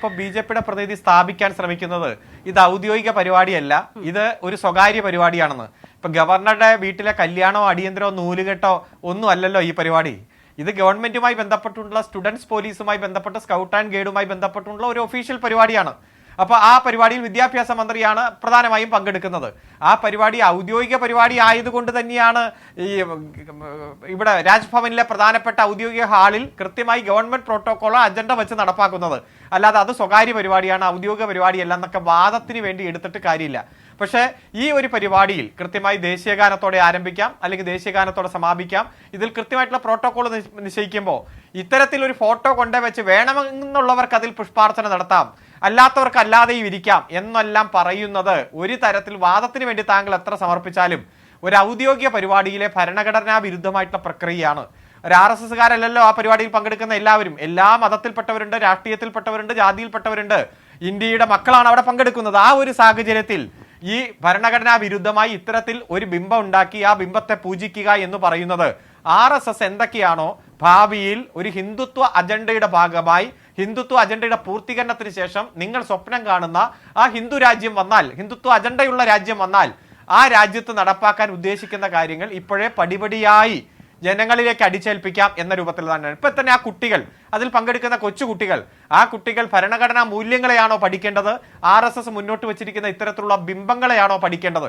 ഇപ്പോൾ ബി.ജെ.പിയുടെ പ്രതിനിധി സ്ഥാപിക്കാൻ ശ്രമിക്കുന്നത് ഇത് ഔദ്യോഗിക പരിപാടിയല്ല, ഇത് ഒരു സ്വകാര്യ പരിപാടിയാണെന്ന്. ഇപ്പൊ ഗവർണറുടെ വീട്ടിലെ കല്യാണമോ അടിയന്തരമോ നൂലുകെട്ടോ ഒന്നും അല്ലല്ലോ ഈ പരിപാടി. ഇത് ഗവൺമെന്റുമായി ബന്ധപ്പെട്ടുള്ള സ്റ്റുഡൻസ് പോലീസുമായി ബന്ധപ്പെട്ട് സ്കൗട്ട് ആൻഡ് ഗൈഡുമായി ബന്ധപ്പെട്ടുള്ള ഒരു ഒഫീഷ്യൽ പരിപാടിയാണ്. അപ്പോൾ ആ പരിപാടിയിൽ വിദ്യാഭ്യാസ മന്ത്രിയാണ് പ്രധാനമായും പങ്കെടുക്കുന്നത്. ആ പരിപാടി ഔദ്യോഗിക പരിപാടി ആയതുകൊണ്ട് തന്നെയാണ് ഈ ഇവിടെ രാജ്ഭവനിലെ പ്രധാനപ്പെട്ട ഔദ്യോഗിക ഹാളിൽ കൃത്യമായി ഗവൺമെന്റ് പ്രോട്ടോകോളോ അജണ്ട വെച്ച് നടപ്പാക്കുന്നത്. അല്ലാതെ അത് സ്വകാര്യ പരിപാടിയാണ്, ഔദ്യോഗിക പരിപാടിയല്ല എന്നൊക്കെ വാദത്തിന് വേണ്ടി എടുത്തിട്ട് കാര്യമില്ല. പക്ഷേ ഈ ഒരു പരിപാടിയിൽ കൃത്യമായി ദേശീയഗാനത്തോടെ ആരംഭിക്കാം, അല്ലെങ്കിൽ ദേശീയഗാനത്തോടെ സമാപിക്കാം. ഇതിൽ കൃത്യമായിട്ടുള്ള പ്രോട്ടോകോൾ നിശ്ചയിക്കുമ്പോൾ ഇത്തരത്തിലൊരു ഫോട്ടോ കൊണ്ടുവച്ച് വേണമെന്നുള്ളവർക്ക് അതിൽ പുഷ്പാർച്ചന നടത്താം, അല്ലാത്തവർക്ക് അല്ലാതെയും ഇരിക്കാം എന്നെല്ലാം പറയുന്നത് ഒരു തരത്തിൽ വാദത്തിന് വേണ്ടി താങ്കൾ എത്ര സമർപ്പിച്ചാലും ഒരു ഔദ്യോഗിക പരിപാടിയിലെ ഭരണഘടനാ വിരുദ്ധമായിട്ടുള്ള പ്രക്രിയയാണ്. ഒരു RSSകാരല്ലല്ലോ ആ പരിപാടിയിൽ പങ്കെടുക്കുന്ന എല്ലാവരും. എല്ലാ മതത്തിൽപ്പെട്ടവരുണ്ട്, രാഷ്ട്രീയത്തിൽപ്പെട്ടവരുണ്ട്, ജാതിയിൽപ്പെട്ടവരുണ്ട്. ഇന്ത്യയുടെ മക്കളാണ് അവിടെ പങ്കെടുക്കുന്നത്. ആ ഒരു സാഹചര്യത്തിൽ ഈ ഭരണഘടനാ വിരുദ്ധമായി ഇത്തരത്തിൽ ഒരു ബിംബം ഉണ്ടാക്കി ആ ബിംബത്തെ പൂജിക്കുക എന്ന് പറയുന്നത് RSS എന്തൊക്കെയാണോ ഭാവിയിൽ ഒരു ഹിന്ദുത്വ അജണ്ടയുടെ ഭാഗമായി, ഹിന്ദുത്വ അജണ്ടയുടെ പൂർത്തീകരണത്തിന് ശേഷം നിങ്ങൾ സ്വപ്നം കാണുന്ന ആ ഹിന്ദു രാജ്യം വന്നാൽ, ഹിന്ദുത്വ അജണ്ടയുള്ള രാജ്യം വന്നാൽ ആ രാജ്യത്ത് നടപ്പാക്കാൻ ഉദ്ദേശിക്കുന്ന കാര്യങ്ങൾ ഇപ്പോഴേ പടിപടിയായി ജനങ്ങളിലേക്ക് അടിച്ചേൽപ്പിക്കാം എന്ന രൂപത്തിൽ തന്നെയാണ്. ഇപ്പൊ തന്നെ ആ കുട്ടികൾ, അതിൽ പങ്കെടുക്കുന്ന കൊച്ചുകുട്ടികൾ, ആ കുട്ടികൾ ഭരണഘടനാ മൂല്യങ്ങളെയാണോ പഠിക്കേണ്ടത്, RSS മുന്നോട്ട് വെച്ചിരിക്കുന്ന ഇത്തരത്തിലുള്ള ബിംബങ്ങളെയാണോ പഠിക്കേണ്ടത്?